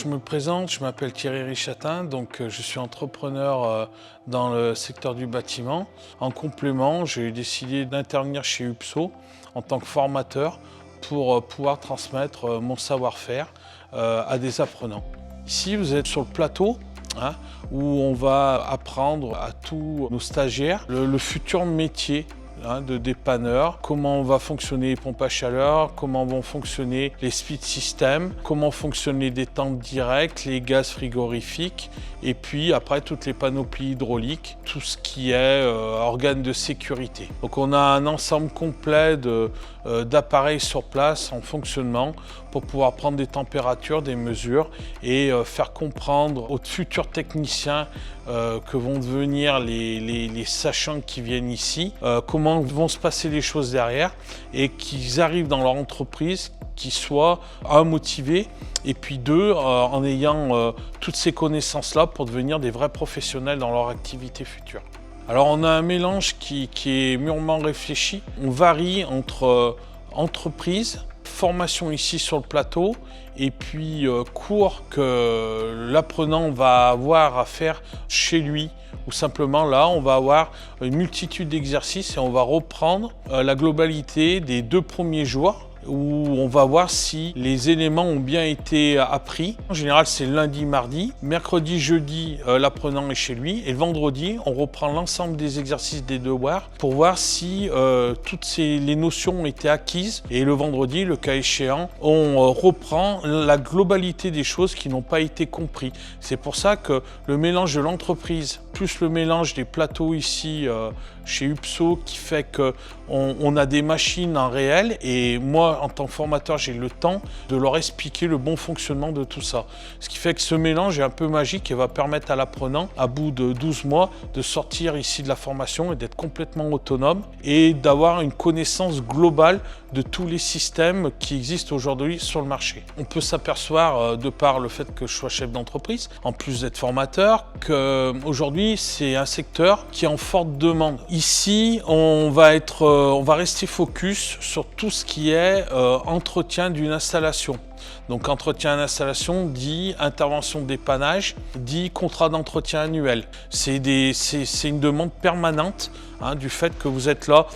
Je me présente, je m'appelle Thierry Richatin, je suis entrepreneur dans le secteur du bâtiment. En complément, j'ai décidé d'intervenir chez UPSO en tant que formateur pour pouvoir transmettre mon savoir-faire à des apprenants. Ici, vous êtes sur le plateau où on va apprendre à tous nos stagiaires le futur métier de dépanneur, comment va fonctionner les pompes à chaleur, comment vont fonctionner les speed systems, comment fonctionnent les détentes directes, les gaz frigorifiques, et puis après toutes les panoplies hydrauliques, tout ce qui est organes de sécurité. Donc on a un ensemble complet d'appareils sur place en fonctionnement pour pouvoir prendre des températures, des mesures et faire comprendre aux futurs techniciens que vont devenir les sachants qui viennent ici, comment vont se passer les choses derrière et qu'ils arrivent dans leur entreprise, qu'ils soient motivés et puis deux, en ayant toutes ces connaissances-là pour devenir des vrais professionnels dans leur activité future. Alors on a un mélange qui est mûrement réfléchi. On varie entre entreprise, formation ici sur le plateau et puis cours que l'apprenant va avoir à faire chez lui, ou simplement là on va avoir une multitude d'exercices et on va reprendre la globalité des 2 premiers jours où on va voir si les éléments ont bien été appris. En général, c'est lundi, mardi. Mercredi, jeudi, l'apprenant est chez lui. Et le vendredi, on reprend l'ensemble des exercices des devoirs pour voir si toutes les notions ont été acquises. Et le vendredi, le cas échéant, on reprend la globalité des choses qui n'ont pas été comprises. C'est pour ça que le mélange de l'entreprise plus le mélange des plateaux ici chez UPSO qui fait qu'on a des machines en réel et moi en tant que formateur j'ai le temps de leur expliquer le bon fonctionnement de tout ça. Ce qui fait que ce mélange est un peu magique et va permettre à l'apprenant à bout de 12 mois de sortir ici de la formation et d'être complètement autonome et d'avoir une connaissance globale de tous les systèmes qui existent aujourd'hui sur le marché. On peut s'apercevoir de par le fait que je sois chef d'entreprise, en plus d'être formateur, qu'aujourd'hui c'est un secteur qui est en forte demande. Ici, on va rester focus sur tout ce qui est entretien d'une installation. Donc entretien d'installation dit intervention de dépannage, dit contrat d'entretien annuel. C'est une demande permanente du fait que vous êtes là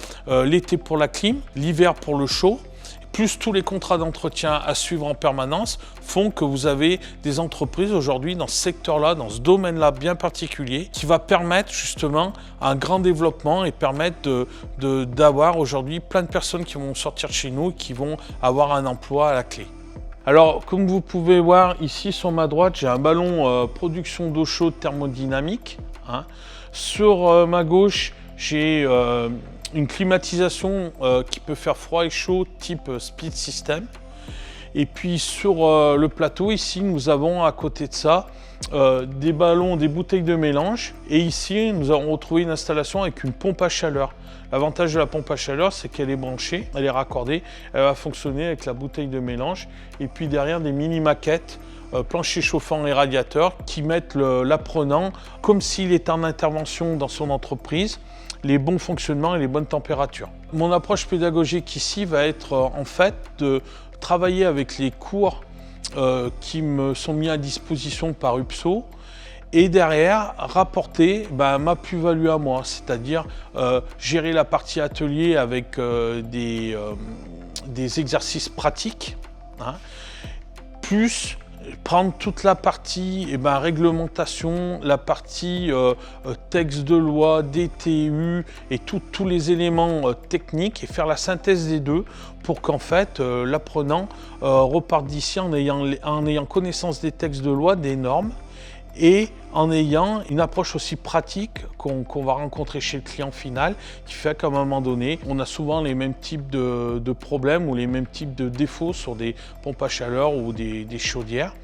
l'été pour la clim, l'hiver pour le chaud, plus tous les contrats d'entretien à suivre en permanence font que vous avez des entreprises aujourd'hui dans ce secteur-là, dans ce domaine-là bien particulier, qui va permettre justement un grand développement et permettre d'avoir aujourd'hui plein de personnes qui vont sortir de chez nous et qui vont avoir un emploi à la clé. Alors, comme vous pouvez voir ici sur ma droite, j'ai un ballon production d'eau chaude thermodynamique. Sur ma gauche, j'ai une climatisation qui peut faire froid et chaud type speed system. Et puis sur le plateau ici, nous avons à côté de ça des ballons, des bouteilles de mélange. Et ici, nous avons retrouvé une installation avec une pompe à chaleur. L'avantage de la pompe à chaleur, c'est qu'elle est branchée, elle est raccordée, elle va fonctionner avec la bouteille de mélange. Et puis derrière, des mini maquettes, plancher chauffant et radiateur qui mettent l'apprenant comme s'il était en intervention dans son entreprise, les bons fonctionnements et les bonnes températures. Mon approche pédagogique ici va être en fait de travailler avec les cours qui me sont mis à disposition par UPSO et derrière rapporter ma plus-value à moi, c'est-à-dire gérer la partie atelier avec des exercices pratiques, plus prendre toute la partie réglementation, la partie texte de loi, DTU et tous les éléments techniques et faire la synthèse des deux pour qu'en fait l'apprenant reparte d'ici en ayant connaissance des textes de loi, des normes et en ayant une approche aussi pratique qu'on va rencontrer chez le client final qui fait qu'à un moment donné, on a souvent les mêmes types de problèmes ou les mêmes types de défauts sur des pompes à chaleur ou des chaudières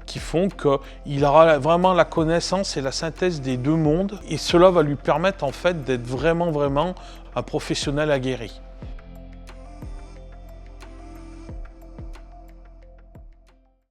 qui font qu'il aura vraiment la connaissance et la synthèse des deux mondes et cela va lui permettre en fait d'être vraiment un professionnel aguerri.